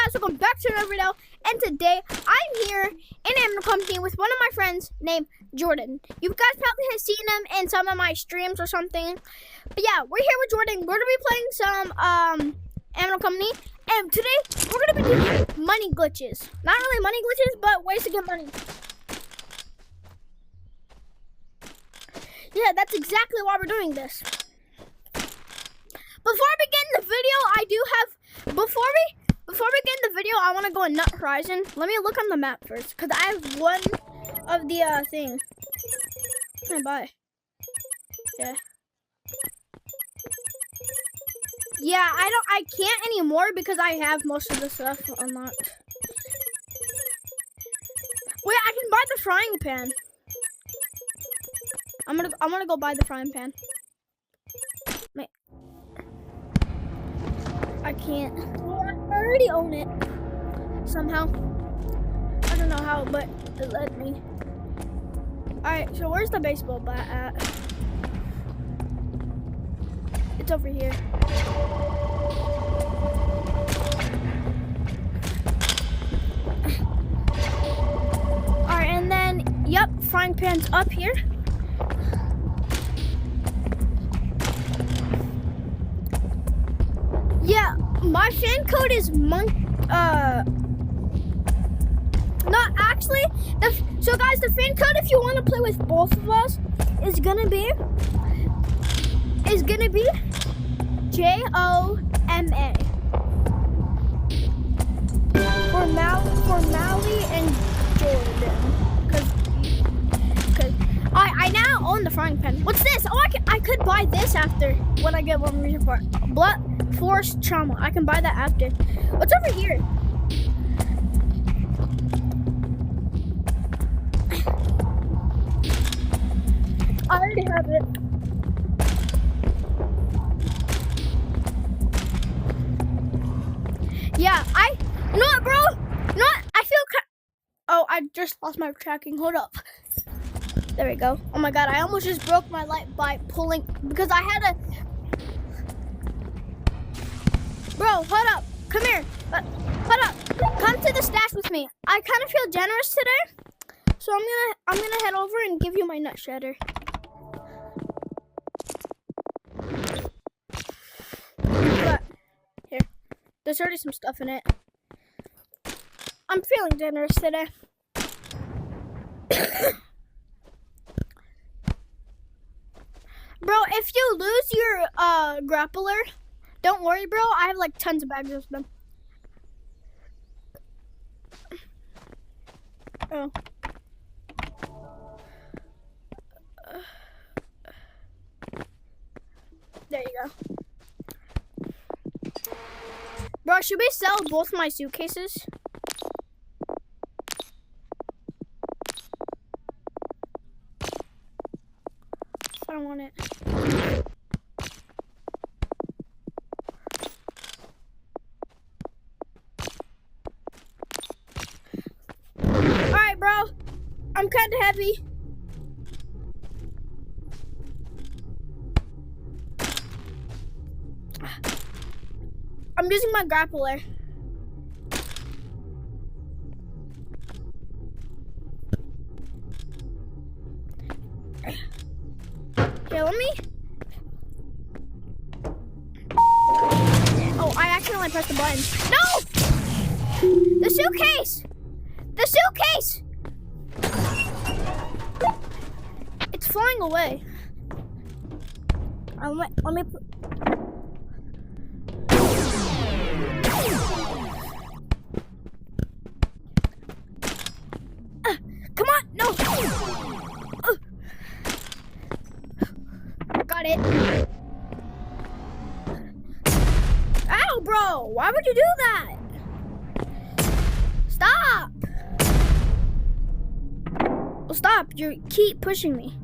guys, welcome back to another video. And today I'm here in Animal Company with one of my friends named Jordan. You guys probably have seen him in some of my streams or something. But yeah, we're here with Jordan. We're gonna be playing some Animal Company. And today we're gonna be doing money glitches. Not really money glitches, but ways to get money. Yeah, that's exactly why we're doing this. Before I begin the video, before we get in the video, I want to go in Nut Horizon. Let me look on the map first, because I have one of the things. What can I buy? Yeah. Yeah, I can't anymore because I have most of the stuff unlocked. Wait, I can buy the frying pan. I'm gonna go buy the frying pan. Wait. I can't. Well, I already own it. Somehow. I don't know how, but it let me. Alright, so where's the baseball bat at? It's over here. Alright, and then, yep, frying pan's up here. Yeah, my fan code is not actually. So guys, the fan code, if you want to play with both of us, is gonna be JOMA for Mally and Jordan. Cause I now own the frying pan. What's this? Oh, I could buy this after when I get one reason for it. Blood Force Trauma. I can buy that after. What's over here? I already have it. Yeah, you know what, bro? You know what? I feel oh, I just lost my tracking. Hold up. There we go. Oh my god, I almost just broke my light by pulling because I had a. Bro, hold up. Come here. Hold up. Come to the stash with me. I kind of feel generous today, so I'm gonna head over and give you my nut shredder. But here, there's already some stuff in it. I'm feeling generous today. Bro, if you lose your grappler, don't worry, bro. I have like tons of bags of them. Oh. There you go. Bro, should we sell both my suitcases? I don't want it. Alright, bro. I'm kind of heavy. I'm using my grappler. Here, let me. Oh, I accidentally pressed the button. No! The suitcase! The suitcase! It's flying away. Let me put. Come on! No! Got it. Ow, bro! Why would you do that? Stop! Well, stop. You keep pushing me.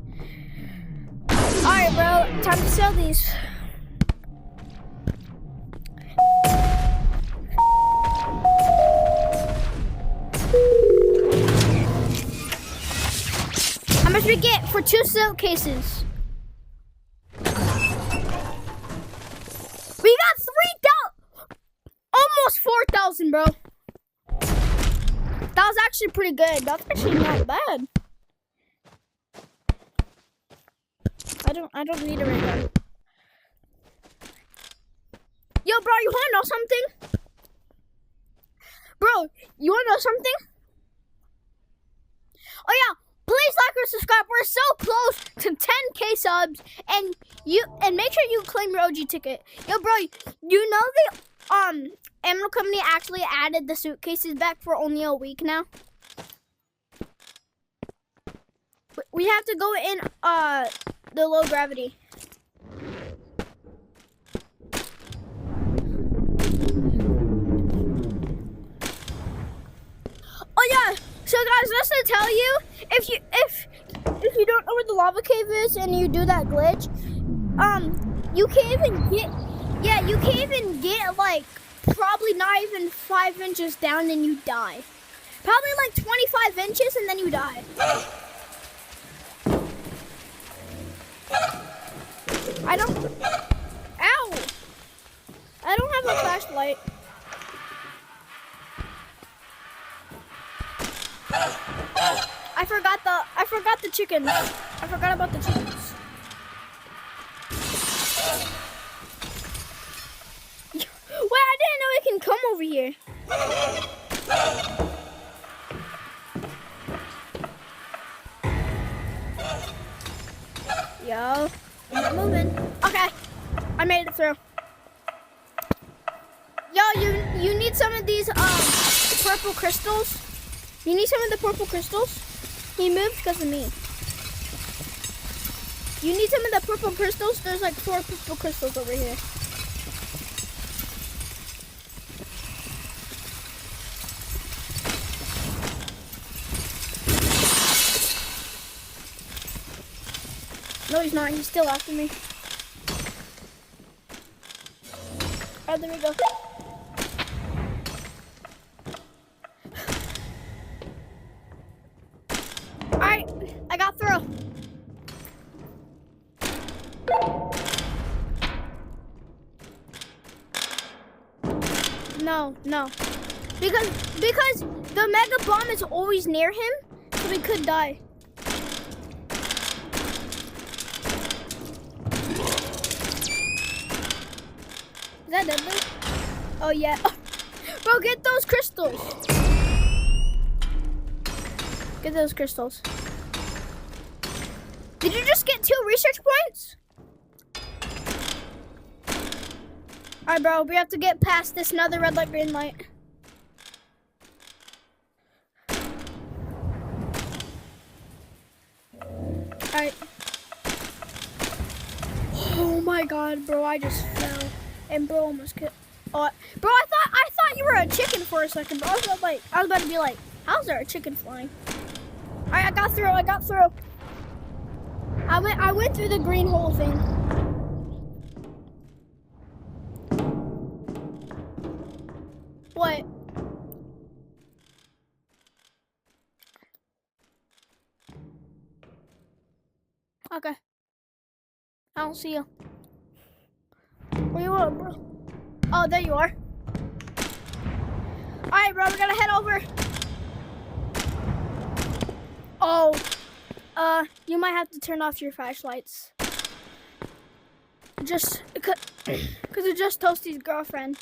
Alright, bro. Time to sell these. How much we get for 2 suitcases? We got 3,000, almost 4,000, bro. That was actually pretty good. That's actually not bad. I don't need it right now. Yo, bro, you wanna know something? Bro, you wanna know something? Oh yeah, please like or subscribe. We're so close to 10K subs, and make sure you claim your OG ticket. Yo, bro, you know the Emerald Company actually added the suitcases back for only a week now. We have to go in the low gravity. Oh yeah. So guys, just to tell you, if you don't know where the lava cave is and you do that glitch, you can't even get like probably not even 5 inches down and you die. Probably like 25 inches and then you die. I don't have a flashlight. I forgot the chickens. I forgot about the chickens. Wait, I didn't know it can come over here. Yo, I'm not moving. Okay, I made it through. Yo, you need some of these purple crystals. You need some of the purple crystals? He moved because of me. You need some of the purple crystals? There's like 4 purple crystals over here. No, he's not. He's still after me. Oh, there we go. Alright, I got through. No. Because the mega bomb is always near him, so we could die. Is that deadly? Oh yeah. Bro, get those crystals. Get those crystals. Did you just get 2 research points? Alright, bro, we have to get past this another red light, green light. Alright. Oh my god, bro, I just fell. And bro almost killed. Oh, bro, I thought you were a chicken for a second, bro. I was about to be like, how's there a chicken flying? Alright, I got through. I went through the green hole thing. What? Okay. I don't see you. Where you at, bro? Oh, there you are. Alright, bro, we gotta head over. Oh, you might have to turn off your flashlights. Just, because it's just Toasty's girlfriend.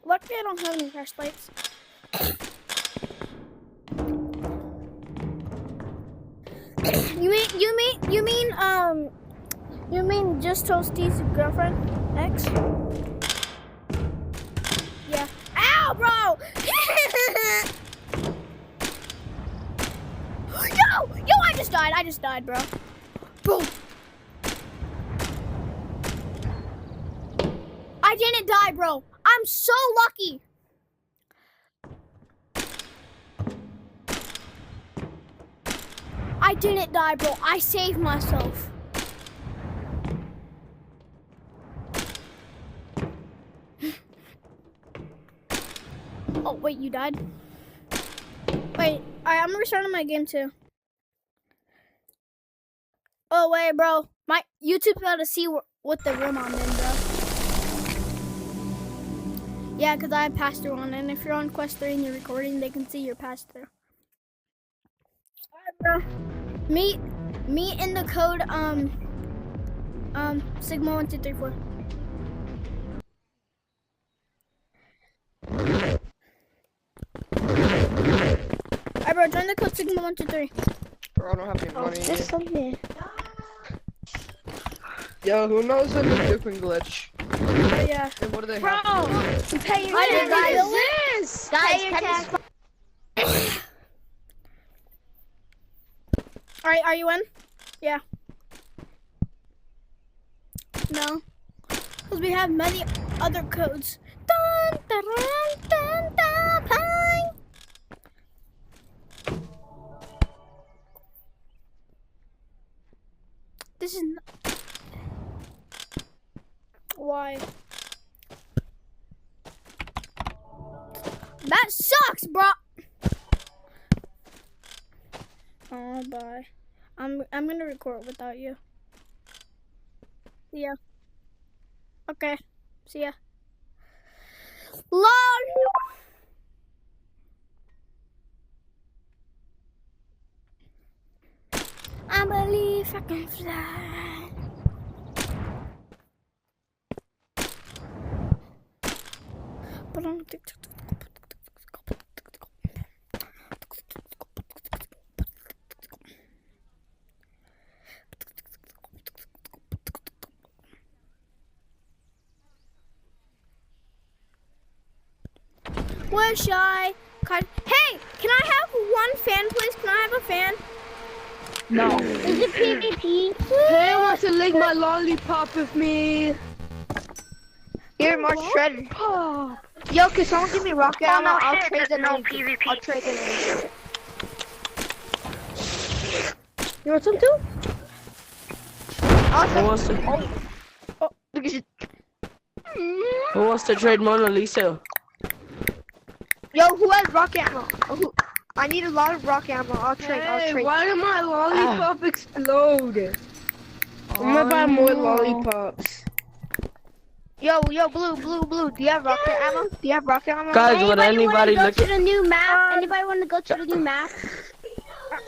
Luckily, I don't have any flashlights. You mean just Toasty's girlfriend? X? Yeah. Ow, bro! Yo, I just died, bro. Bro. I didn't die, bro. I'm so lucky. I didn't die, bro. I saved myself. Oh, wait, you died? Wait, I'm restarting my game too. Oh, wait, bro. My YouTube's about to see what the room I'm in, bro. Yeah, because I have pass-through on, and if you're on Quest 3 and you're recording, they can see your pass-through. Alright, bro. Meet in the code, Sigma 1234. Alright, bro, join the code Sigma 123. Bro, I don't have any money. There's something. Yo, who knows the Dukin glitch? Oh, yeah. And what do they Bro, have? you pay your I didn't tax. know This? Guys, pay your tax. Alright, are you in? Yeah. No. Because we have many other codes. Dun, dun, dun, dun, dun, pine. This is not... Why? That sucks, bro. Oh, bye. I'm gonna record without you. See ya. Okay. See ya. LOL. I believe I can fly. But I'm Wish I could. Hey, can I have one fan, please? Can I have a fan? No. Is it PvP? Hey, wants to lick my lollipop with me? Here, more shredded. Oh. Yo, can someone give me rocket Oh, ammo? no I'll shit, trade the there's no name. PvP. I'll trade the name. You want some too? Who Awesome. wants to, Look at you. who wants to trade Mona Lisa? Yo, who has rocket ammo? Who? I need a lot of rock ammo. I'll trade. I'll Hey, trade. why did my lollipop explode? I'm gonna buy more lollipops. Yo, blue. Do you have rocket ammo? Do you have rocket ammo? Guys, would anybody go look to at... the new map? Anybody want to go to the new map?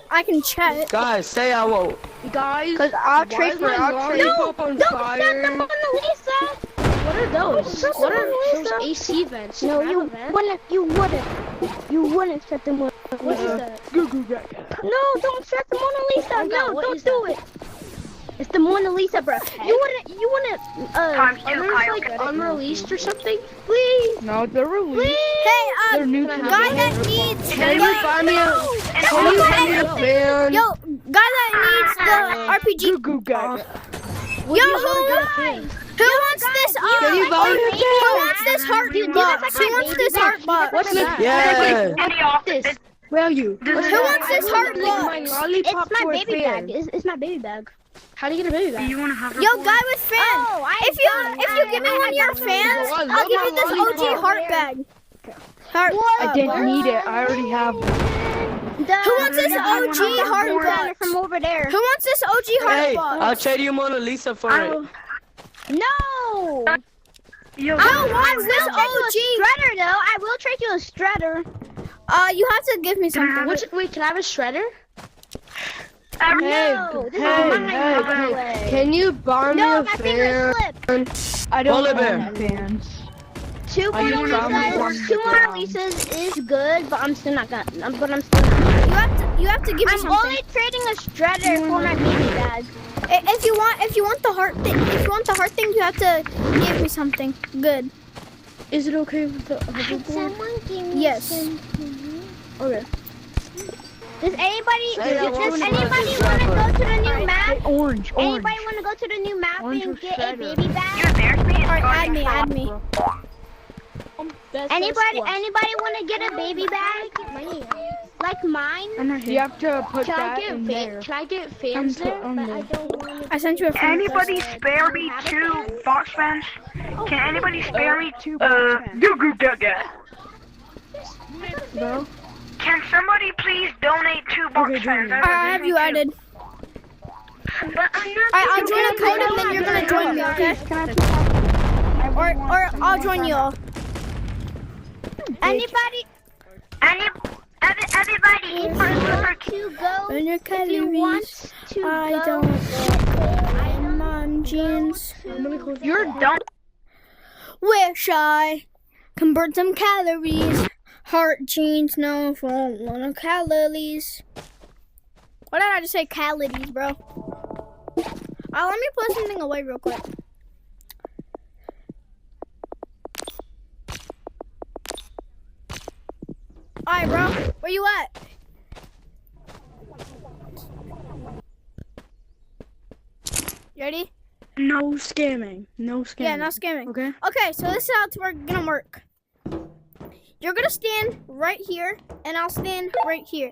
I can check. Guys, say I won't. Guys, Cause I'll why trade is for my it. I'll trade. lollipop on Don't set fire? the Mona Lisa. What are those? What are those AC vents? No, Can I you have a vent? wouldn't set the Mona What is Lisa. that? No, don't set the Mona Lisa. Oh, God, No, what don't is do that? it. It's the Mona Lisa, bro. You wouldn't, Times two, there's Kyle. like Unreleased or something? please, No, they're released. Hey, They're new Can I to have guy one? that needs. Can you buy me a? Can you buy me a fan? Yo, guy that needs the RPG. Goo goo gaga. Yo, who wants this? Can you buy me a Who fan? wants this heart box? Who wants this heart box? What's that? Yeah. Any office? Where are you? Who wants this heart Lick my box? lollipop it's to my a baby fan. bag. It's my baby bag. How do you get a baby back? You want to have Yo, guy with fan. Oh, If you give me one of your fans, I I'll love give you my this OG lollipop. heart bag. Heart. I didn't need it. I already have one. Who wants this OG heart box? From over there. Who wants this OG heart Hey, box? I'll trade you Mona Lisa for it. No. Yo, Who wants this I'll trade you a OG? shredder though. I will trade you a shredder. You have to give me something. wait, can I have a shredder? Hey, No, this is mine, by the way. Can you buy me No, a my finger fan? slipped. I don't Polar bear. want fans. Two I Mona just found one. Lisas. Two Mona Lisas is good, but I'm still not gonna. But I'm still not. You have to give me I'm something. only trading a shredder for my baby bag. If you want the heart thing, you have to give me something good. Is it okay with the Someone give me Yes. some. Okay. Does anybody Say that does one anybody more want to time. go to the new map? Orange, Anybody want to go to the new map Orange and or get a shredder? baby bag? Alright, add me. Anybody want to get a baby bag? Like mine? You have to put Can I that get in there. Can I get fans there? On there. I sent you a friend Anybody request. spare me 2 box fans? Can anybody spare me 2 box fans. Goo Goo Gaga? No? Can somebody please donate 2 box Okay, fans? Jordan. I have you added. But I'm not Alright, I'll join a code and then you're gonna join me, okay? Or I'll join you all. Anybody Everybody eat burger. to go? On your If you want calories. to I go, don't. I'm on jeans. You're dumb. Wish I can burn some calories. Heart jeans, no for no calories. What did I just say? Calories, bro. Let me put something away real quick. Alright, bro. Where you at? You ready? No scamming. No scamming. Yeah, not scamming. Okay. Okay, so this is how it's gonna work. You're gonna stand right here, and I'll stand right here.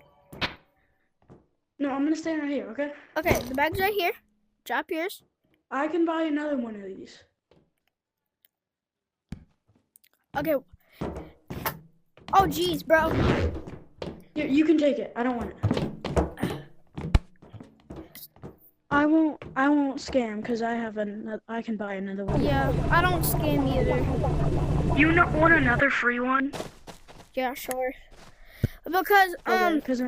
No, I'm gonna stand right here. Okay. Okay, the bag's right here. Drop yours. I can buy another one of these. Okay. Oh, jeez, bro. Here, you can take it. I don't want it. I won't scam because I have I can buy another one. Yeah, I don't scam either. You not want another free one? Yeah, sure. Because Because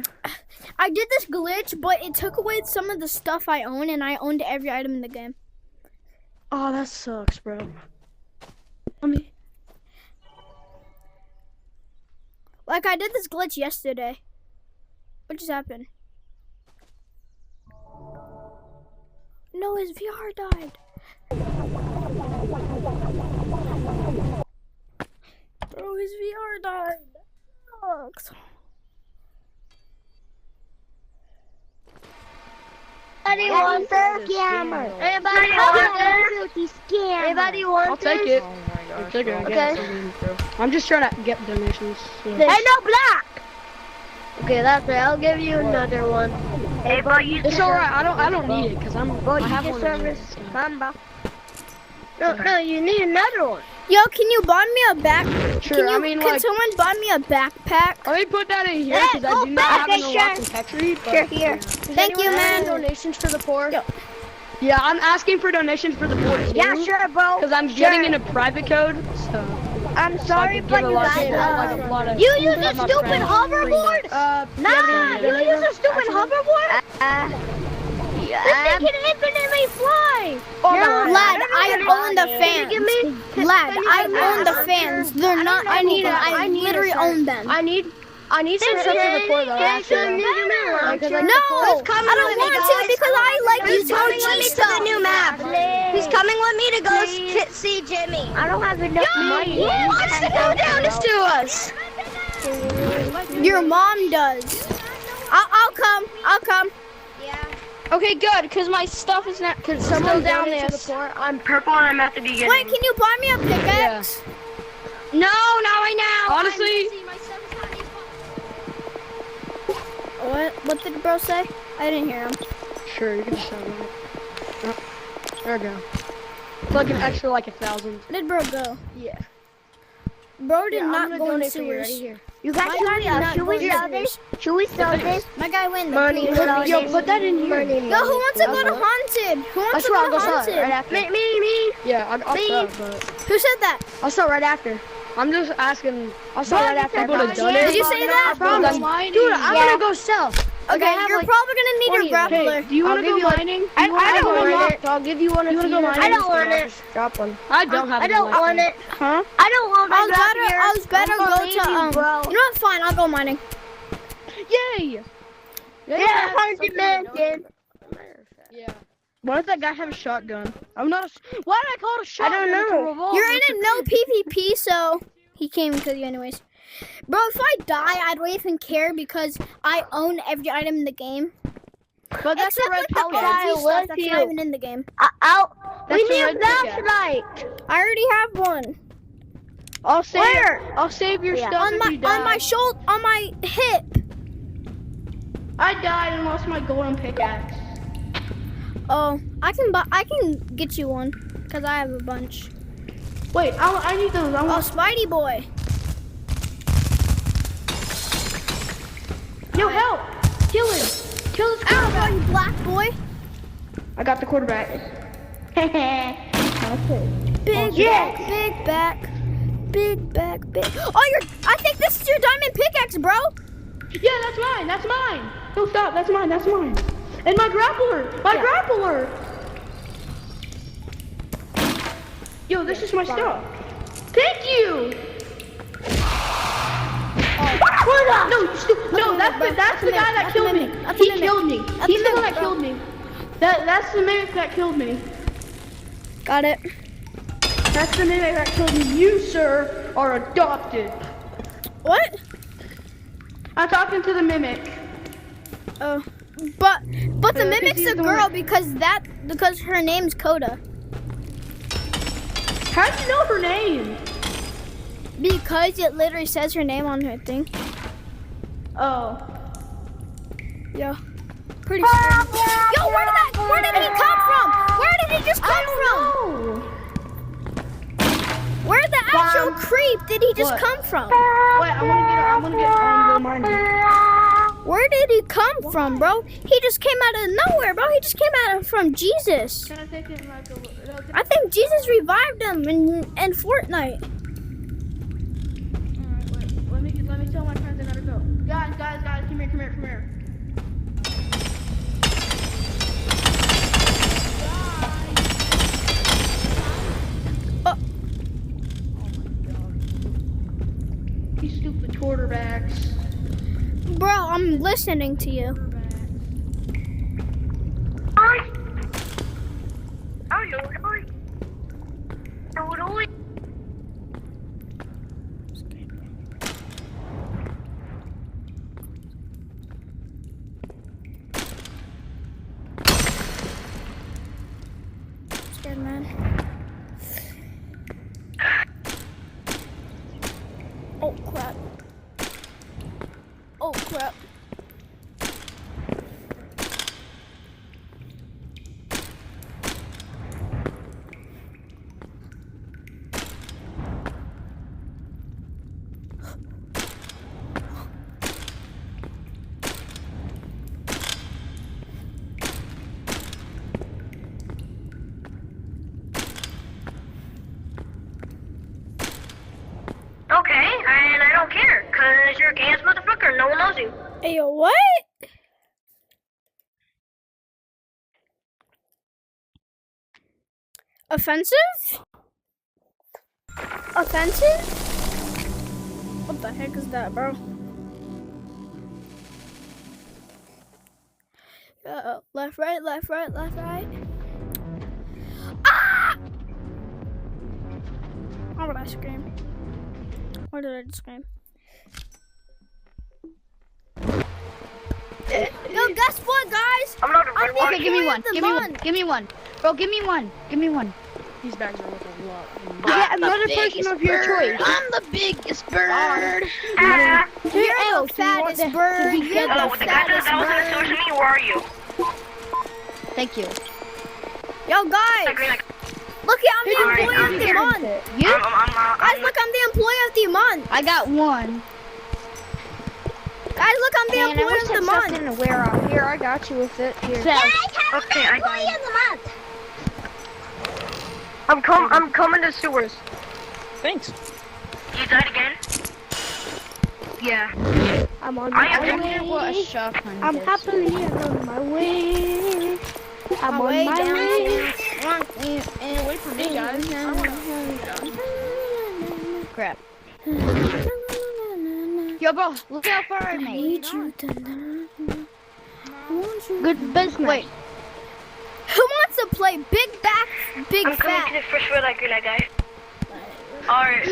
I did this glitch, but it took away some of the stuff I own, and I owned every item in the game. oh, that sucks, bro. Let me. Like I did this glitch yesterday. What just happened? No, his VR died. Bro, his VR died. Sucks. Anybody want the scammer? Anybody want the scammer? Anybody want I'll take it. I'll take it. I Okay. guess. I mean, bro. I'm just trying to get donations. So. Hey, no black. Okay, that's right. I'll give you another one. Hey, but you It's alright. I don't need it because I have You one. can of these. service Mamba. No, you need another one. Yo, can you buy me a back? Sure, Can you? I mean, can like- someone buy me a backpack? Let me put that in here Hey, because I go do not have back, no sure. rock and Petri. but- Sure, here. Thank you, man. Donations for the poor. Yo. Yeah, I'm asking for donations for the poor too. Yeah, sure, bro. Because I'm getting in a private code, so I'm so I sorry, can but give a you lot of guys. people, like a lot of. You use a of my stupid friends. hoverboard? Nah, you use a stupid hoverboard? This thing can infinitely fly. Lad, I own the fans. Lad, I own the fans. They're not. I literally own them. I need some stuff for the poor though. Actually. No, I don't want to because I like using OG stuff. He's coming with me to go see Jimmy. I don't have enough money. Who wants to go down this to us? Your mom does. I'll come. I'll come. Okay, good, because my stuff is not. Cause someone down there. I'm purple and I'm at the beginning. Wait, can you buy me a pickaxe? No, not right now. Honestly, What did bro say? I didn't hear him. sure, you can just have it. Oh, there we go. It's like an extra, like 1,000. Where did bro go? Yeah. Bro did I'm not gonna go in donate for you right sewers. here. You guys, My guy did not should go we in sell sewers. this? Should we sell this? My guy went. Money. Yo, put that in here. Yo, who wants to go to haunted? Who wants to go to haunted? after. Me. Yeah, I'll Me. start, but Who said that? I'll start right after. I'm just asking. I'll start right after people to Yeah. donate. Did you say that? Dude, I'm gonna go sell. Okay, you're probably gonna need a grappler. Do you want to go mining? I don't want it. I'll give you one if you want I don't want it. Drop one. I don't have I don't want it. Huh? I don't want my I was better I'm go gonna leave to you, bro. You know what? Fine, I'll go mining. Yay! Yeah, 100 million. Yeah. Why does that guy have a shotgun? I'm not. Why did I call it a shotgun? don't It's a know. revolver. You're in a no PvP, so he came to you anyways. Bro, if I die, I don't even care because I own every item in the game. But that's Except a red like the pickaxe. I OG with stuff that's you. not even in the game. We That's a need red a pickaxe. flashlight. I already have one. I'll save. Where? I'll save your Yeah. stuff On if my you die. on my shoulder, on my hip. I died and lost my golden pickaxe. Oh, I can get you one because I have a bunch. Wait, I need those. I Oh, want. Spidey boy. Yo, help! Kill him! Kill this Ow, quarterback! you black boy. I got the quarterback. Big back, big back, big back, big. Oh, I think pickaxe, bro. Yeah, that's mine. That's mine. No, stop. That's mine. That's mine. And my grappler. My grappler. Yo, this is my stuff. Thank you. No, that's the guy that killed me. He killed me. He's the one that killed me. That's the mimic that killed me. Got it. That's the mimic that killed me. You, sir, are adopted. What? I'm talking to the mimic. Oh, but the mimic's he's a the girl one- because her name's Coda. How'd you know her name? Because it literally says her name on her thing. Oh. Yeah. Pretty scary. Yo, where did he come from? Where did he just come from? Where the actual creep did he just What? come from? Wait, I'm gonna get reminded. Where did he come from, bro? He just came out of nowhere, bro. He just came out from Jesus. Can I take it like a little? I think Jesus revived him in Fortnite. Alright, wait. Let me tell my friends I gotta go. Guys, come here. Oh. These stupid quarterbacks. Bro, I'm listening to you. Scared man. Oh crap. Oh crap. Okay, and I don't care, cause you're a gay motherfucker. No one knows you. Hey, yo, what? Offensive? Offensive? What the heck is that, bro? Left, right, left, right, left, right. Ah! Why would I scream? Why did I just scream? Yo, guess what, guys? I'm not a I'm red the one. Okay, give me employee one. of the Give me one. month. Give me one. Bro, give me one. Give me one. These bags are worth a lot. Get another person of your choice. I'm the biggest bird. You're the fattest bird. You're Oh, the the guy that fattest was in the bird. source of me, where are you? Thank you. Yo, guys, look, I'm the Alright, employee I'm of the here. month. You? Guys, look, I'm the employee of the month. I got one. Guys, look, I'm the employee of the month. to wear out. Here, I got you with it. Here. So, Okay, I died. of the month. I'm coming to sewers. Thanks. You died again? Yeah. I'm on I my am way. what a shotgun I'm is. happily on my way. I'm My way on my down. way. Wait for me, guys. Crap. Yo, bro, look how far I made. Good business. Wait, Who wants to play Big Back, Big I'm coming to Fat? the first red light, green light, guys. Alright,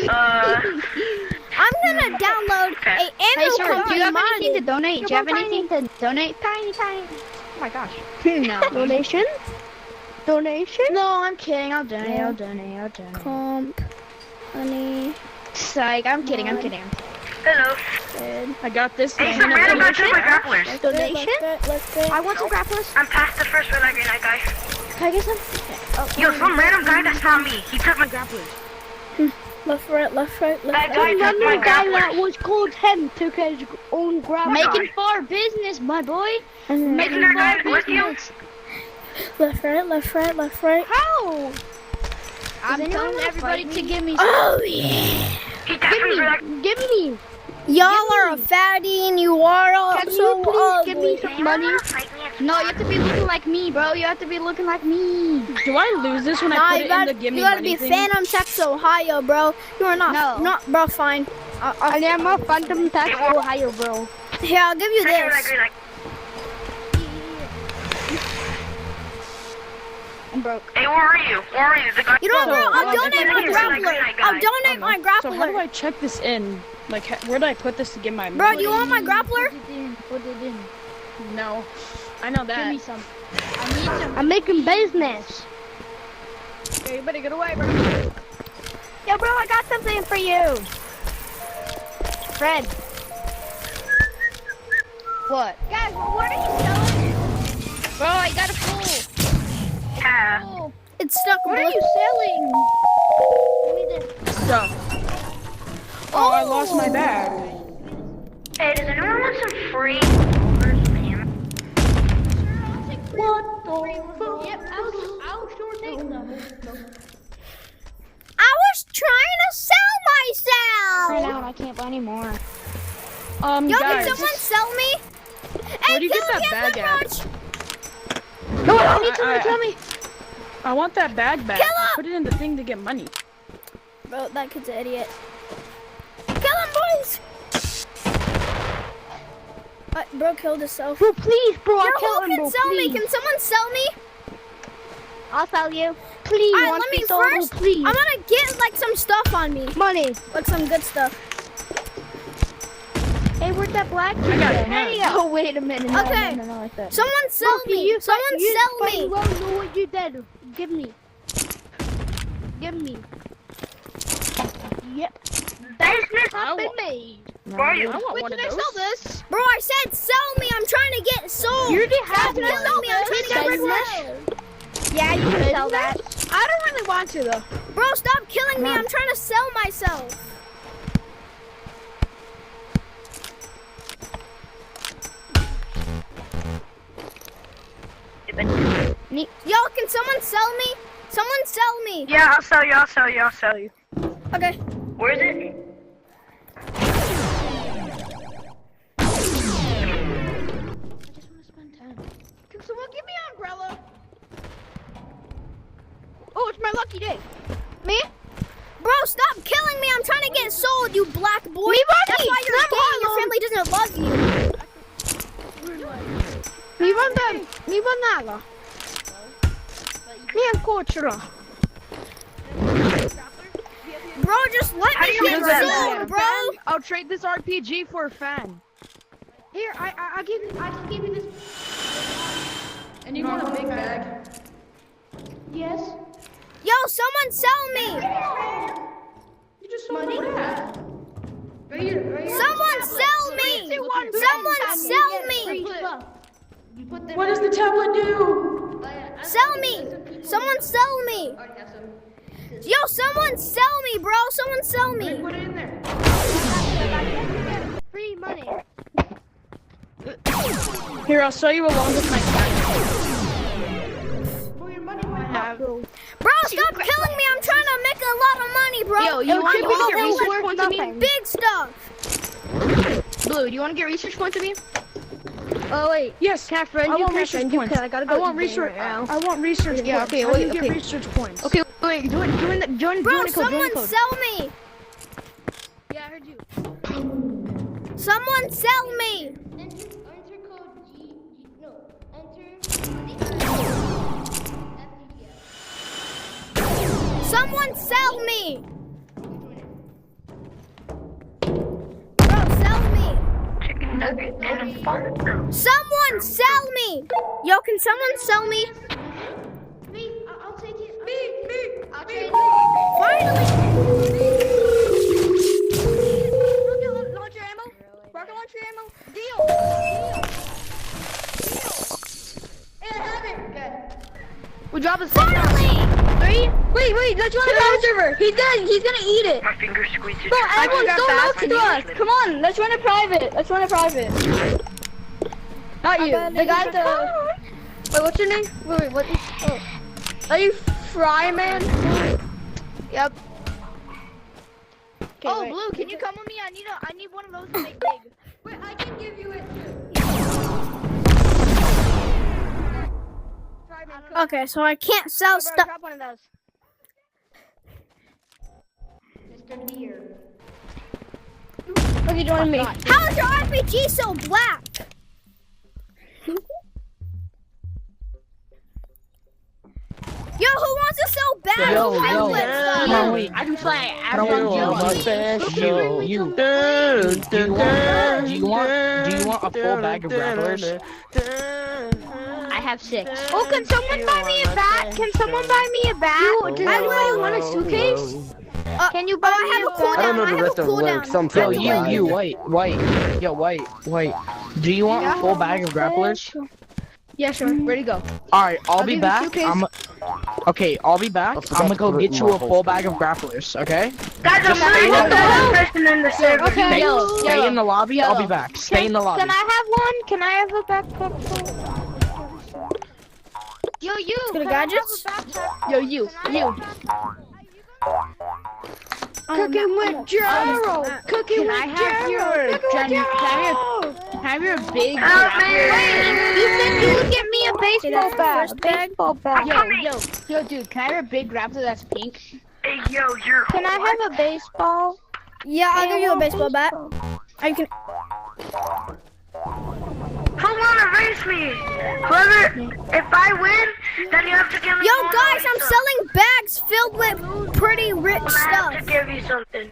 I'm gonna download Okay. a hey, ammo sir, do company you have anything to modded. donate? Do you have anything to donate? Tiny. Oh my gosh. No. Donation? Donation? No, I'm kidding. I'll donate. Company. Psych, I'm kidding. hello. Good. I got this. Hey, some random guy took my grapplers. Donation? Let's go. I want some grapplers. I'm past the first red light, green light, guys. Can I get some? Yo, some random guy that's not me. He took my grapplers. Left, right, left, right, left, That right. guy took my Another guy that grapplers. was called him took his own grapplers. Making far business, my boy. Isn't Making there a far guy with you? business. Left, right, left, right, left, right. How? I'm anyone telling wanna everybody fight to me? give me. Oh yeah. He definitely like Give me. Y'all are a fatty and you are all Can so you please give me ugly. some money? No, you have to be looking like me, bro. You have to be looking like me. Do I lose this when Nah, I put you it gotta, in the gimme you gotta money be thing? Phantom Tex Ohio, bro. You are not. No. Not, bro. Fine. I am a Phantom Tax Ohio, bro. Here, I'll give you this. I'm broke. Hey, where are you? Where are you? The guy. You know what, bro? I'll So, donate my you're like grappler. that guy. I'll donate my So how do grappler. I check this in? Like, where do I put this to get my Bro, money? do you want my grappler? Put it in. No. I know Give that. me some. I need some. I'm making business. Okay, you better get away, bro. Yo, bro, I got something for you. Fred. What? Guys, what are you selling? Bro, I got a full. Yeah. Oh, It's stuck. what bro. are you selling? Give me this. Stuff. Oh, I lost my bag. Hey, does anyone want some free first name? What the fuck? Yep, I'll sure take them. I was trying to sell myself. Now I can't buy any more. Yo, Guys, can someone sell me? Where'd Hey, you get Caleb, that here's bag my pouch. No, I need I- someone to tell me. I want that bag back. Kill I him! put it in the thing to get money. Bro, that kid's an idiot. Kill him, boys. Bro killed himself. Bro, please, bro, I Yo, killed who him, can bro, sell please. me? Can someone sell me? I'll sell you. Please, Alright, want let to be me sold, first. please. I'm gonna get like some stuff on me, Money. like some good stuff. Hey, where'd that black kid got go? it. Hey, oh, wait a minute. No, Okay. No, like that. Someone sell Bro, me. you Someone sell fight me. well, know what you did. Give me. Give me. Yep. Business I Been want, made. Where are you? I want one of those. this? Bro, I said sell me. I'm trying to get sold. You already Stop have killing me. I'm trying to get business. sold. Yeah, you can sell that. I don't really want to though. Bro, stop killing me. I'm trying to sell myself. Yo, can someone sell me? Someone sell me. Yeah, I'll sell you. I'll sell you. I'll sell you. Okay. Where is it? Can someone give me an umbrella? Oh, it's my lucky day. Me? Bro, stop killing me. I'm trying to get sold, you black boy. Me, That's Marty. why you're Stop gay. Your Harlem. family doesn't love you. Mi banana. Mi ancora. Bro, just let me get sold, bro. I'll trade this RPG for a fan. Here, I just give you this. And you want a big bag? Yes. Yo, someone sell me. You just sold me that. Right here. Someone sell me. Someone sell me. What does the tablet do? Sell me. Someone sell me. Yo, someone sell me, bro. Someone sell me. Put it in there. Free money. Here, I'll sell you along with my fan. Bro, stop killing me. I'm trying to make a lot of money, bro. Yo, you want to want get research points of me? big stuff. Blue, do you want to get research points of me? Oh wait. Yes, Catherine, I you want can research friend, you points. can. I gotta go. I want to the game research. right now. I want research Yeah, points. okay, How do you wait, get okay. research points? Okay, wait, join Bro, the code, join someone the code. sell me. Yeah, I heard you. Someone sell me. Enter code G. No, Someone sell me. Bro, sell me. Chicken nugget and a fart. Someone sell me. Yo, can someone sell me? Me, I'll take it. Me. I'll trade Finally. Rocket launcher ammo. Rocket launcher ammo. Deal. Hey, I have it. Good. We'll drop his Finally. Wait, let's run a private server. He's dead. He's gonna eat it. My finger squeezes. Bro, everyone's got so fast. close to us. Come on, let's run a private. Not you. The guy at the. Wait, what's your name? Wait, what? Oh. Are you Fry Man? Yep. Oh, wait. Blue, can you come with me? I need one of those to make big. Wait, I can give you it. Okay, so I can't sell Bro, stuff. drop one of those. Mr. Deer. Okay, join me. How is your RPG so black? Yo, who wants to sell bags Yo, of yo, templates? come on, wait. I can fly. I don't want my special. You. Do you want a full bag of grapplers? I have 6. Oh, can someone buy me a bat? Can someone buy me a bat? Does anybody want a suitcase? Can you buy I me have a a cooldown. bat? I don't know the rest of the lyrics. Some Yo, friends you, white. Do you want a full bag of grapplers? Yeah, sure. Ready to go. Alright, I'll be give you a back. suitcase. Okay, I'll be back. I forgot I'm gonna to go put it get in you my a full holster. bag of grapplers, okay? Guys, I'm Just really stay in the the person in the server. Okay. Stay in the lobby, I'll be back. Stay in the lobby. Can I have one? Can I have a backpack? Yo, you. Good can I have a gadgets? backpack? Yo, you. Cooking with Jero. Cooking with Jero. Can I have your big Help me! You said you would get me a Okay, baseball that's the bat. first bag. Baseball bat. Yo, dude, can I have a big grappler that's pink? Hey, yo, you're. Can I have a baseball? Yeah, I'll give you a baseball bat. I can. Who wanna race me? Whoever, if I win, then you have to give me. Yo, Mona guys, I'm Lisa. selling bags filled with pretty rich I have stuff. to give you something.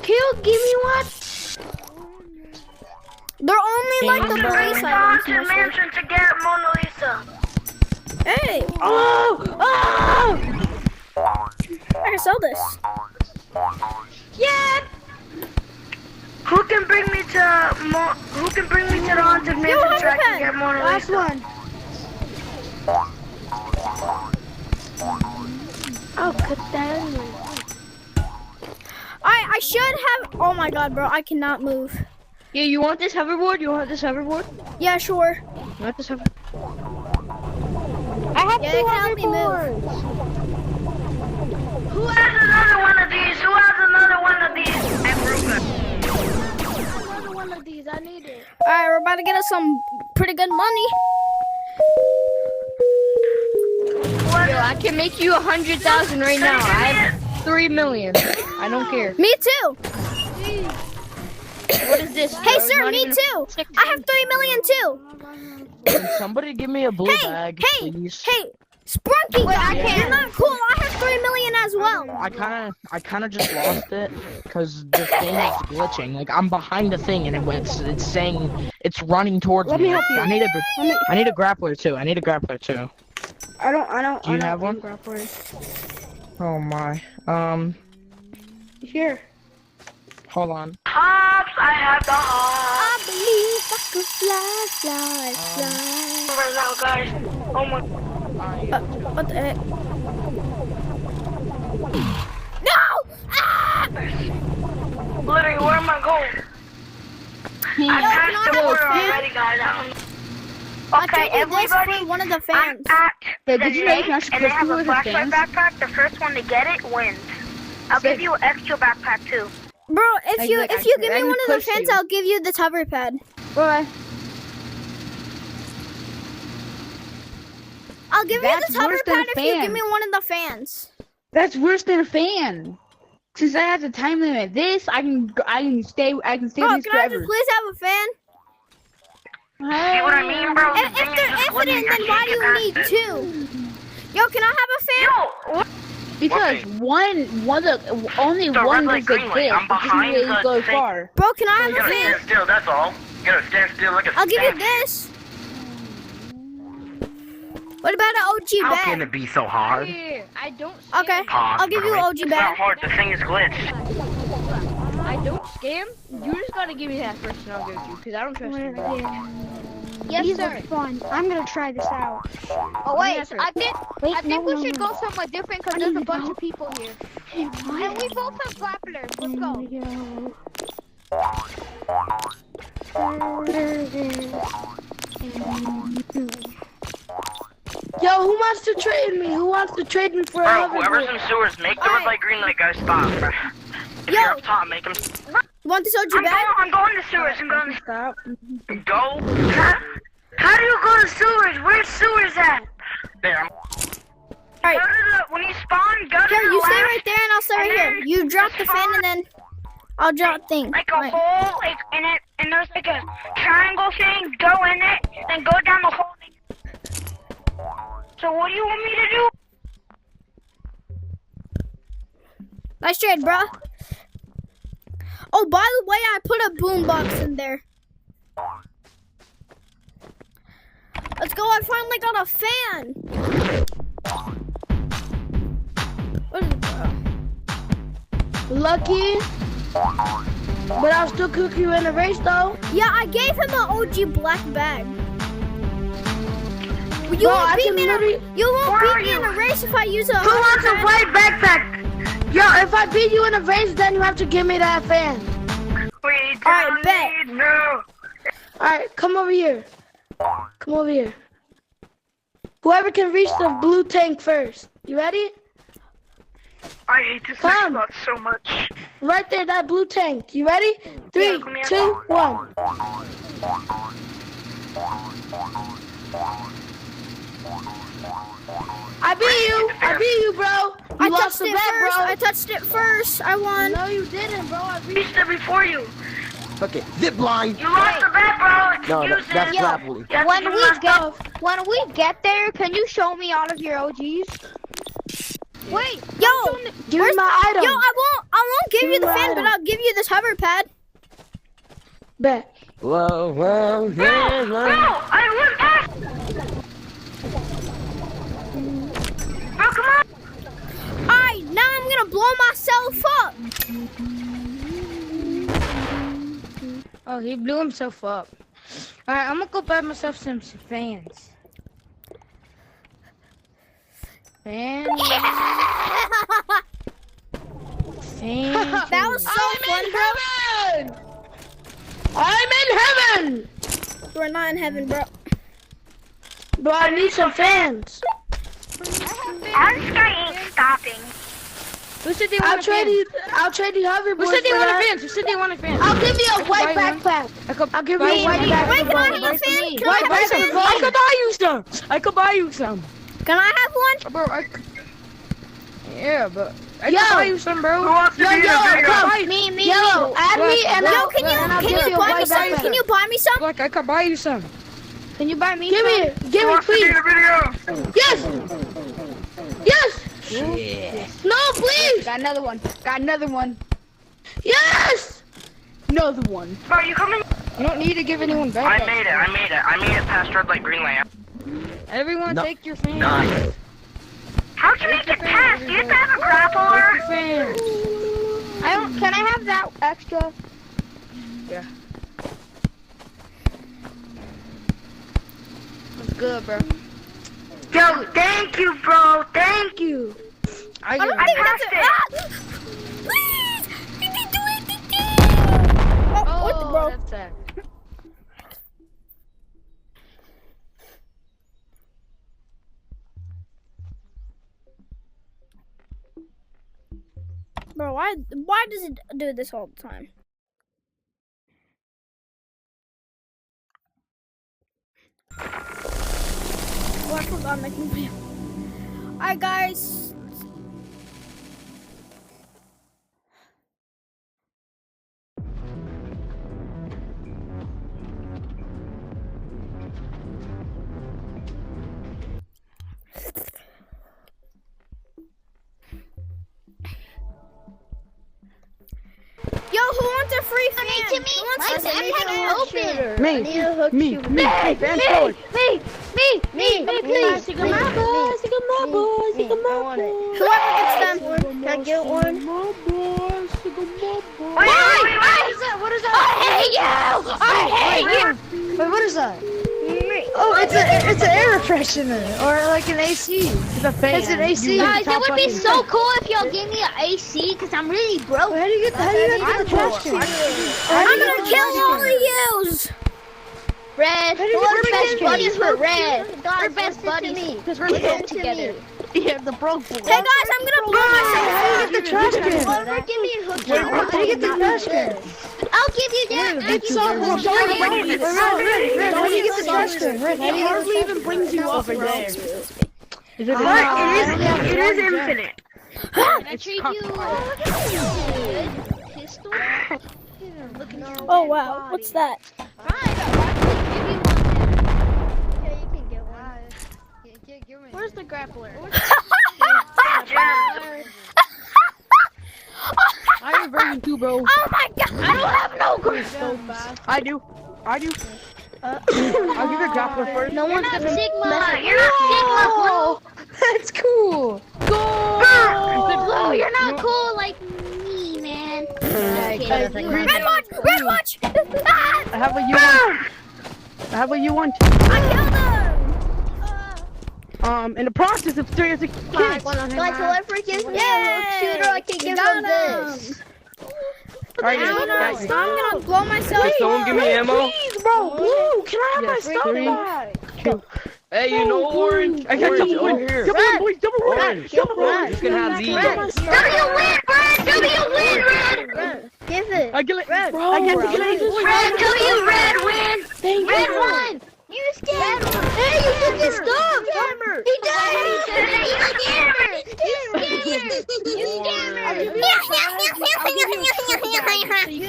Give me one. They're only like the Bring me police down items. to the mansion to get Mona Lisa. Hey, Oh! I can sell this. Yeah. Who can bring me to Who can bring me to the haunted mansion so I can get Mona Last Lisa? one. Oh, cut that anyway. I should have. Oh my god, bro, I cannot move. Yeah, you want this hoverboard? You want this hoverboard? Yeah, sure. You want this hoverboard? I have Yeah, two they can help me move. hoverboards. Who has another one of these? Who has another one of these? And Ruben. Another one of these. I need it. Alright, we're about to get us some pretty good money. Yo, I can make you 100,000 right now. I have 3 million. I don't care. Me too. What is this? Hey, bro? sir, Not me even- too. I have 3 million too. Can somebody give me a blue Hey, bag, hey, please? hey, Sprunky guy, you're not cool. I have 3 million as well. I kinda just lost it because the thing is glitching. Like I'm behind the thing and it's saying it's running towards Let me help you. I need a grappler too. I need a grappler too. I don't. Do you have one? Grappler. Oh my. Here. Hold on. Hops, I have the hops. I believe I could fly, fly, Right now, guys. Oh my. fly. What the heck? No! Ah! Literally, where am I going? I passed the can I have border a fan? already, guys. I'll Okay, give you this everybody. for one of the I'm fans. at Yeah, the did you know you lake, can actually and they push have people a with your flashlight fans? backpack. The first one to get it wins. I'll give you an extra backpack too. Bro, if Like, you like, if you I give me can one of the push fans, you. I'll give you this hover pad. Bye. I'll give you That's this hover worse than pad a if you give fan. me one of the fans. That's worse than a fan. Since I have the time limit, this I can stay Bro, this can I just forever. please have a fan? See what I mean, bro? And if they're infinite, then why do you need two? Yo, can I have a fan? Yo, what? Because only The one red light, goes like green light. this. I'm It doesn't behind really the go thing. far. Bro, can I have You a gotta fan? stand still, that's all. You gotta stand still like a I'll give you statue. this. What about an OG How can bag? it be so hard? Here, I don't. Okay, I'll give you an OG It's not bag. hard, the thing is glitched. I don't scam. You just gotta give me that first, and I'll give it to you because I don't trust you. Yes, These sir. are fun. I'm gonna try this out. Oh wait, Yes, sir. I think no, we should no. go somewhere different because there's a bunch of people here. And we both have grapplers. Let's go. Yo, who wants to trade me? Who wants to trade me for Bro, another whoever's board? in sewers, make the red light, green light, guys, stop, bro. Yo. Here up top, make him. You want this OG bag? I'm going to sewers. I'm going to Stop. go. How do you go to sewers? Where's sewers at? There. Alright. Go to the, when you spawn, go to Here, the you stay left, right there and I'll stay right here. You drop the fin and then I'll drop thing. like a Right. hole, like in it, and there's like a triangle thing. Go in it, then go down the hole. So what do you want me to do? Nice trade, bro. Oh, by the way, I put a boombox in there. Let's go. I finally got a fan. What is it, bro? Lucky. But I'll still cook you in a race though. Yeah, I gave him an OG black bag. You Bro, won't I beat can me in a, literally- you won't Where beat are me in you? a race if I use a Who wants a pad. white backpack? Yo, if I beat you in a race, then you have to give me that fan. We Alright, don't bet. need no. Alright, come over here. Come over here. Whoever can reach the blue tank first. You ready? I hate this Come. Xbox so much. Right there, that blue tank. You ready? 3, come here. 2, 1. I beat you. I beat you, bro. I You lost touched the it bet, first. bro. I touched it first. I won. No, you didn't, bro. I beat you. Reached it before you. Okay, zip line. You lost the bet, bro. It's No, useless. that's Yo, grappling. You have to When give we my get stuff. when we get there, can you show me all of your OGs? Wait, Yo, Give me where's my item. Yo, I won't give Give you me the my fan, but item. I'll give you this hover pad. Bet. Whoa, whoa, yeah, Bro, I went past. Bro, come on. Alright, now I'm gonna blow myself up. Oh, he blew himself up. Alright, I'm gonna go buy myself some fans. Fans. Fans. That was so fun, bro. I'm in heaven. We're not in heaven, bro. Bro, I need some fans. This guy ain't stopping. Who said they I'll want a fan? trade you hoverboard. Who said they for want a that. fan? Who said they want a fan? I'll give you a white buy one. backpack. I'll give you buy a white one. backpack. Wait, can I have a Buy fan? me. Can I have a fan? I could buy you some. I could buy you some. Can I have one? Bro, yeah, but I Yo. could buy you some, bro. Who wants to Yo, be in yo, a video? come. me. Yo, add me and Yo, I'll, can and I'll give you you a buy me white some? backpack. Can you buy me some? Like I could buy you some. Can you buy me? Give me, give Who me, wants to be in please. a video? Yes. Yes. Yeah. No, please. Got another one. Got another one. Yes. Another one. Bro, you coming? You don't need to give anyone back. I made it past red light, green light. Everyone No. take your fan. Nice. How'd you make it past? Do you have to have a Take grappler? your fan. I don't. Can I have that extra? That's good, bro. Yo, thank you, bro. Thank you. I I don't get think passed that's it. it. Ah! Please! You can do it, you can. Oh, what the Oh, bro? that's sad. Bro, why does it do this all the time? Oh, I forgot my video. Alright, guys. Yo, who wants a free fan? to me. Who wants My a free backpack fan? open. Me, me, Van Forward. Me, please. Whoever gets them. Can I get one? Wait. What is that? I hate you! I hate you! Wait, what is that? Oh, it's an air freshener or like an AC. It's a fan. It's an AC. Guys, it would be so cool if y'all gave me an AC because I'm really broke. How do you get the trash can? I'm gonna kill all of yous. Red, do you we're get best the buddies chicken? for Red. We're best buddies because we're going together. Yeah, the broke boy. Hey guys, I'm gonna blow myself How do you get the trash can? Oliver, give me a hook. How do you get the trash can? I'll give you that. It's so cool. Red, how do you get the trash can? Red, how do you hardly even brings you over there. But it is infinite. Can I trade you a pistol? Oh wow, what's that? Where's the grappler? I have version 2, bro. Oh my god! I don't have no grip. I do. I'll give you a grappler first. No one's gonna Sigma. You're not Sigma, Blue. That's cool. Blue, you're not cool like me, man. Red watch! Ah! I have what you want. I have what you want. I killed him! In the process of 3 of the kids. Guys, whoever gives me a shooter, I can give got them this. Alright, I'm guys. gonna blow myself up. Someone give me ammo. Please, bro. Blue, can I have my Yes, stuff 3, back? 2. Hey, you know orange? I got Orange double over win. here. Double win, boys. Double win. Orange. Double win. You can have these. W win, Red! W win, Red! Give it. I get it. Red, I get the glaze. Red, W, Red win! Red won! You scammer! Hey, you took his stuff! Scammer! He did! You scammer! You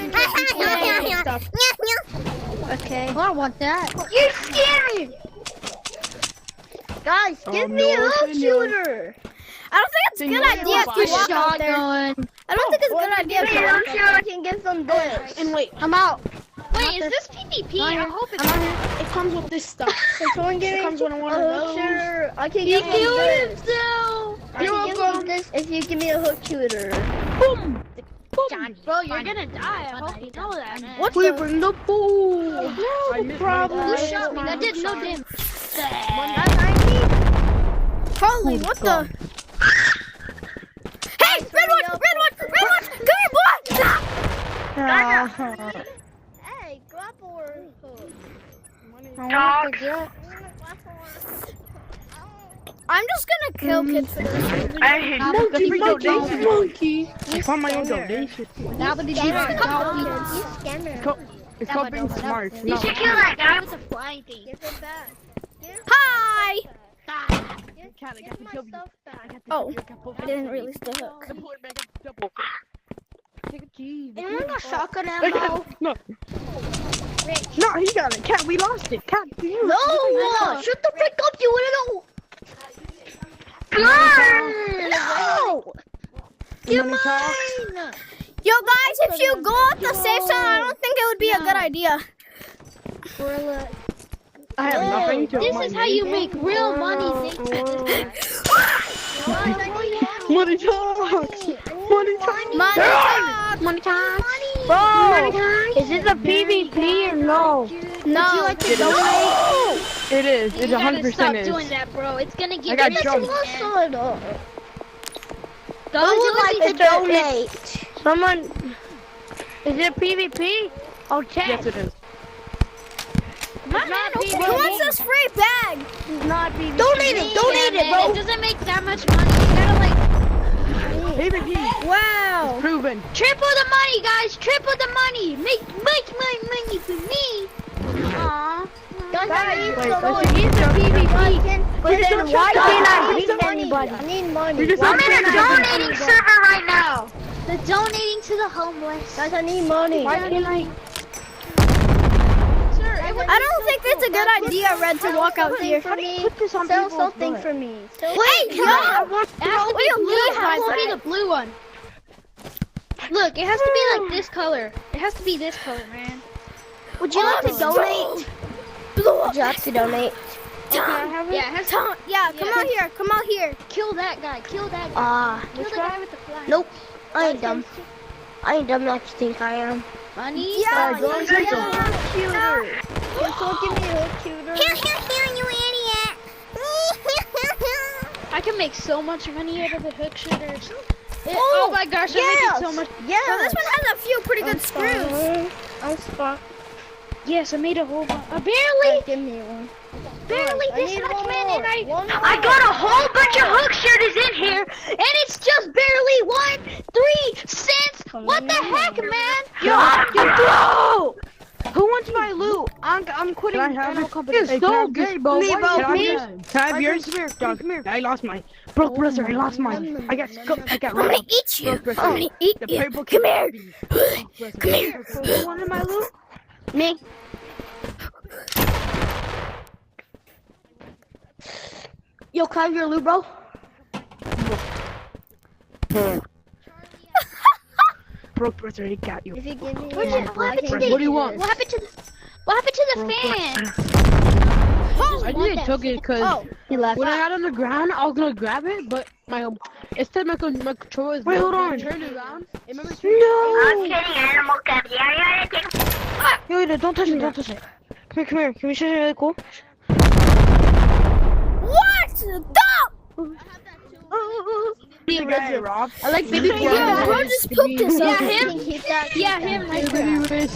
scammer! Okay. I want that. You scammer! Guys, give me a hook shooter! I don't think it's a good idea to walk out there. I don't think it's a good idea to I'm walk sure I can get some this. And wait, I'm out. Wait, is this PvP? I hope it's it comes with this stuff. Can someone give me It comes with one of a hook those. shooter? I can give you this. You're welcome. This if you give me a hook shooter. Boom. Bro, you're gonna die. I hope you know that, man. What We the? bring the pool. I missed problem. Who shot me? That did no damage. Holy, what the? Hey, red one! Come here, boy! Hey, grappler hook. I'm just gonna kill kids for this. I hate Monkey. I found my own donation. Now the scammer. It's called being smart. You should kill that guy with the flying thing. Give it back. Hi! Cat, I got to kill you. Oh, I didn't release the hook. Take a cheese. Anyone got shotgun I got ammo? it. No. No, he got it. Cat, we lost it. Cat, you. No! Shut the frick up, you little... No! You're mine! Yo, guys, if you go out the safe zone, I don't think it would be a good idea. I have nothing to This is how you make real money. Money talks. Money talks. Money talk. Is this a PvP or no? No. It is. It You gotta 100% stop is. doing that, bro. It's gonna get I got you jumped. Who would like to donate? Someone. Is it PvP? Oh, check. Yes, it is. Who wants this free bag? It's not PvP. Donate it, bro. It doesn't make that much money. You gotta like PvP. Wow. Proven. triple the money, guys. Triple the money. Make my money for me. Aww. It's a PvP. But then why can't I beat anybody? I need money. You just I'm have in a to- donating server right now. They're donating to the homeless. Guys, I need money. Why can't I? I don't think it's a good idea, Red, to walk out here. For me. Sell something for me. Hey, yo! What do you mean It has to be the blue one. Look, it has to be like this color. It has to be this color, man. Would you like to donate? Would you like to donate? Yeah, it has to Yeah, come out here. Come out here. kill that guy. Kill that guy. Kill the guy with the flag. Nope. I ain't dumb. I ain't dumb like you think I am. Money? Yeah, Go yeah, get yeah. the hook shooter. Can someone give me a hook shooter? You idiot. I can make so much money out of the hook shooters. Oh my gosh, I'm making so much. So this one has a few pretty good screws. I'm stuck. Yes, I made a whole bunch. Barely. Give me one. barely this much, man, and I got a whole bunch of hook shooters in here, and it's just barely 3 cents. What the heck, man? Yo, who wants my loot? I'm quitting. Can I have Animal it? Company. It's so good, bro. Me, Why bro, you have me. it? Can I have yours? Come here, Dog, come here. I lost mine. Broke brother, I lost mine. I got I'm gonna robbed. eat you. Broke I'm gonna eat The you. purple Come here. Come Come here. Who wanted my loot? Me. Yo, can I have your loot, bro? Broke brother, he got you. If you give me What happened to What do you want? What happened to the fan? I didn't took it because Oh, He left. when I had it on the ground, I was gonna grab it, but instead my controller is. Wait, hold on. Turned it around. Remember? I'm kidding, Animal Company. Yo, don't touch it, don't touch it. Come here. Can we show you really cool? what? Stop! The guy robbed. I like baby Yeah, bro just pooped himself. Yeah, him.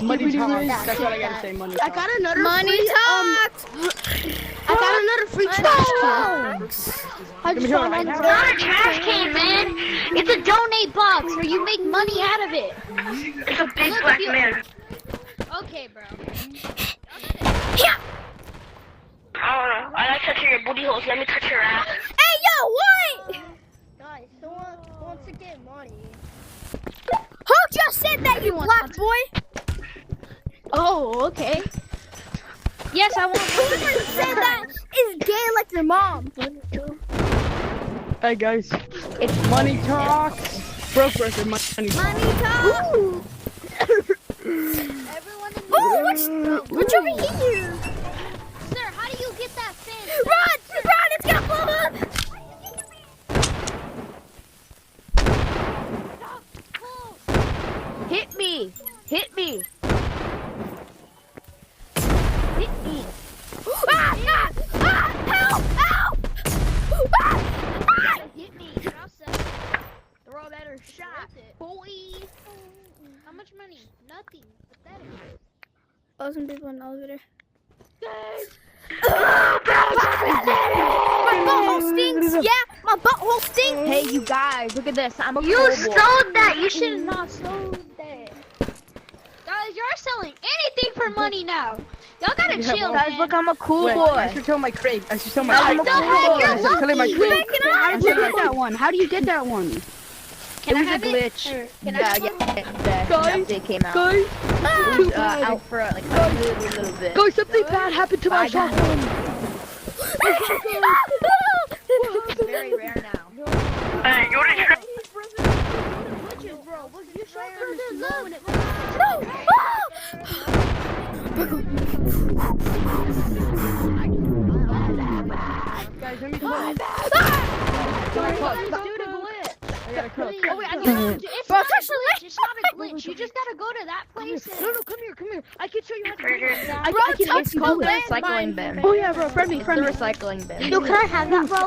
Money talks. That's what I gotta say. Money I talks. got another Money free, talks. I got another free trash can. I just saw right one. now. It's not a trash can, man. It's a donate box where you make money out of it. It's a big black man. Okay, bro. Yeah. I don't know. I like touching your booty holes. Let me touch your ass. Hey, yo, what? Guys, someone wants to get money. Who just said that, you black boy? Oh, okay. Yes, I want. Whoever said that is gay like your mom. Hey guys, it's money talks. Broke brother, money talks. Money talk. What's over here? Sir, how do you get that fan? Run, it's gonna blow up. Hit me! Hit me! Help! Hit me. Throw that or shot, boy! How much money? Nothing. Pathetic. Oh, some people in the elevator. My butthole stinks. Yeah, my butthole stinks. Hey, you guys, look at this. I'm a You cowboy. sold that. You should have not sold that. Guys, you're selling anything for money now. Y'all gotta chill, Guys, man. look, I'm a cool Wait, boy. I should tell my crate. I should tell my I'm crate. a cool boy. You're I should tell my lucky. crate. How did you get that one? How do you get that one? Can It I was a have it? glitch. Can I Yeah, have yeah, one? the update came out. Guys, It was out for like a little bit. guys, something bad happened to my shotgun. It's very rare now. Hey, you wanna try? Guys, let me come. Oh wait, I It's not a glitch. It's not a glitch. You just gotta go to that place. No, come here. I can show you how to Right here. I can touch it's called the the recycling bin. Oh yeah, bro, friendly. It's the recycling bin. Yo, can I have that, bro?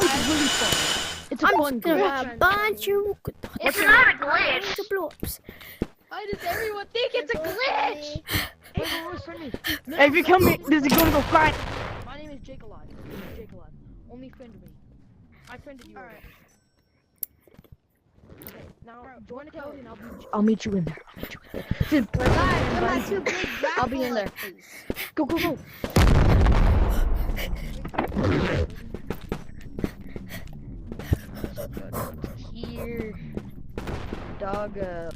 It's a fun glitch. A bunch of It's not a glitch. blobs. Why does everyone think it's a glitch? Hey, if you kill me, this is gonna go flying. My name is Jake Alive. Jake Alive. Only friend me. I friended you. Alright. Okay, now join a code and I'll meet you in there. I'll be in there. Go. Here. Dog Yo,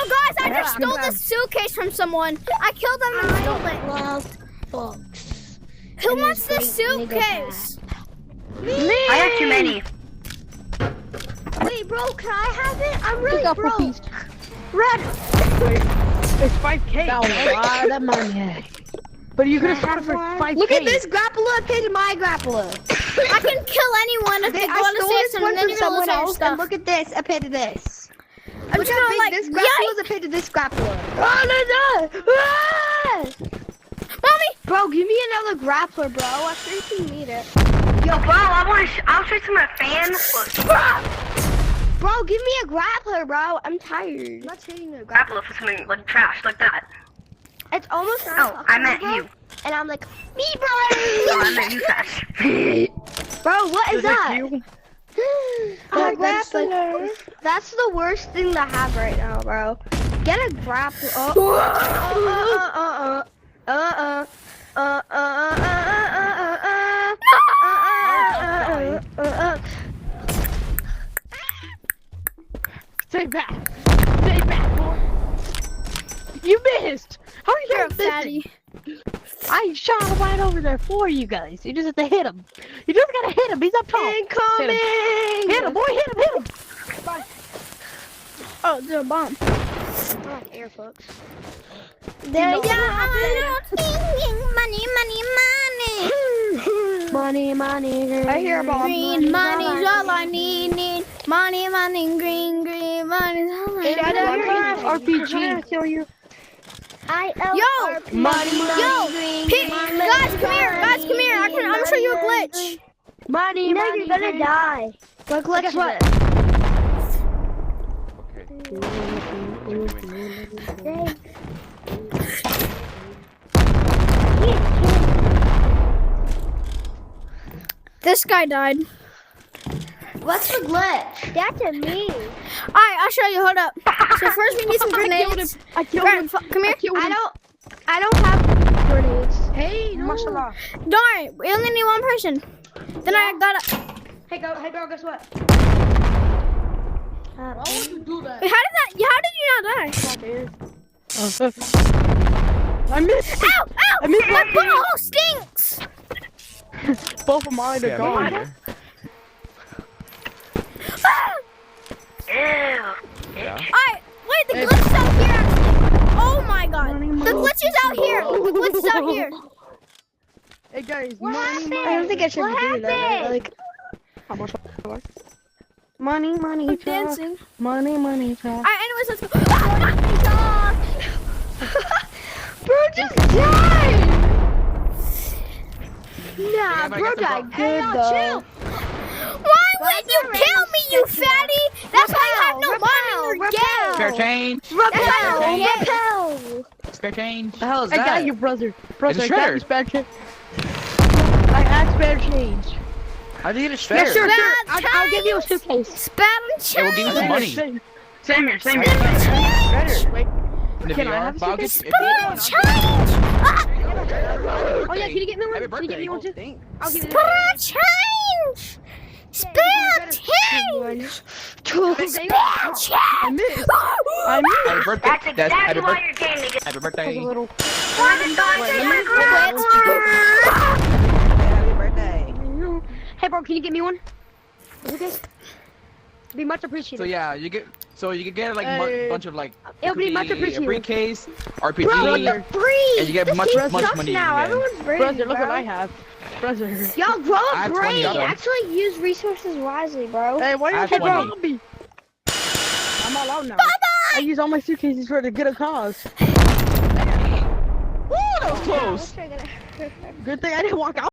guys, I just stole this suitcase from someone. I killed them and stole it. Love books. Who wants this suitcase? I have too many. Wait, bro, can I have it? I'm really broke. Red. It's 5K. got a lot of money. But you could have sold it for 5K. Look at this grappler. I paid my grappler. I can kill anyone if they I go to stole say this something. one Then from you're gonna someone lose all your else, and stuff. look at this. I paid to this. I'm Look just how gonna big like, this grappler is. I paid to this grappler. Oh, no. Ah! Mommy, Bro, give me another grappler, bro. I think you need it. Yo, bro, I'll show you some of my fans. Bro, give me a grappler, bro. I'm tired. I'm not taking a grappler. Apple for something like trash like that. It's almost 9 Oh, o'clock, I meant bro, you. And I'm like, me, No, bro. I meant you, Sash. Bro, what is that? That's the worst thing to have right now, bro. Get a grapple. Stay back. Stay back, boy. You missed. How are you You're a not missing? fatty. I shot him right over there for you guys. You just have to hit him. You just gotta hit him. He's up top. Incoming! Hit him, boy. Hit him. Hit him. Oh, there's a bomb. Oh, air folks. Yeah, money, money, money. Money, money. I hear about Green money's all I need. Money, money, green, green money's all I need. RPG. kill you. Yo, money, yo, guys, come here, guys, come here. I'm gonna show you a glitch. Money, no, you're gonna die. What glitch? Guess what? This guy died. What's the glitch? That's a me. Alright, I'll show you. Hold up. So first we need some grenades. I killed Grant, him. come here. I don't have grenades. Hey, mashallah. Darn, we only need one person. Then I got a. Hey girl, guess what? Why would you do that? Wait, how did you not die? I missed. Ow! Ow! I missed My my butthole stinks! Both of mine are gone. Ah! Ew. Alright, wait, the glitch is out here actually. Oh my god. The glitch is out here. The glitch is out here. Hey guys, I don't think I should be doing that. Like, money, I'm dancing. money, Alright, anyways, let's go. Ah, bro, just died. Nah, bro died good though. why would you kill me, you fatty? That's why you have no money. You're gay. Spare change. Repel. Spare change. The hell is I that? got you, brother. It's a I got shredder. you, spare change. I had spare change. How do you get a Yeah, shredder? sure. Bad I'll give you a times. suitcase. Spam Hey, we'll give you some money. Same. Same here, same here. Shredder. Wait. And if Can you I are, have I'll get some? if you Spam change. Oh yeah, can you get me one? Happy Can you get me one too? birthday. I'll give you Spam change. Spam change. Spam change. I missed. I missed. Happy birthday. That's exactly happy why birthday. you're gaming. Happy birthday. Little. Why did God take my grandma? Happy birthday. Hey bro, can you get me one? Is it okay? Be much appreciated. So yeah, you can get like Hey. bunch of like It'll be much cookie, appreciated. a briefcase, RPG, Bro, you're free. and you get This much game much sucks money. now. in the end. Everyone's free. Brother, look what I have. Brother. Y'all grow I up have great. 20 of them. Actually, use resources wisely, bro. Hey, why I you have keep 20. on me? I'm all out now. I use all my suitcases for the good of cause. Woo, that was close. Good thing I didn't walk out.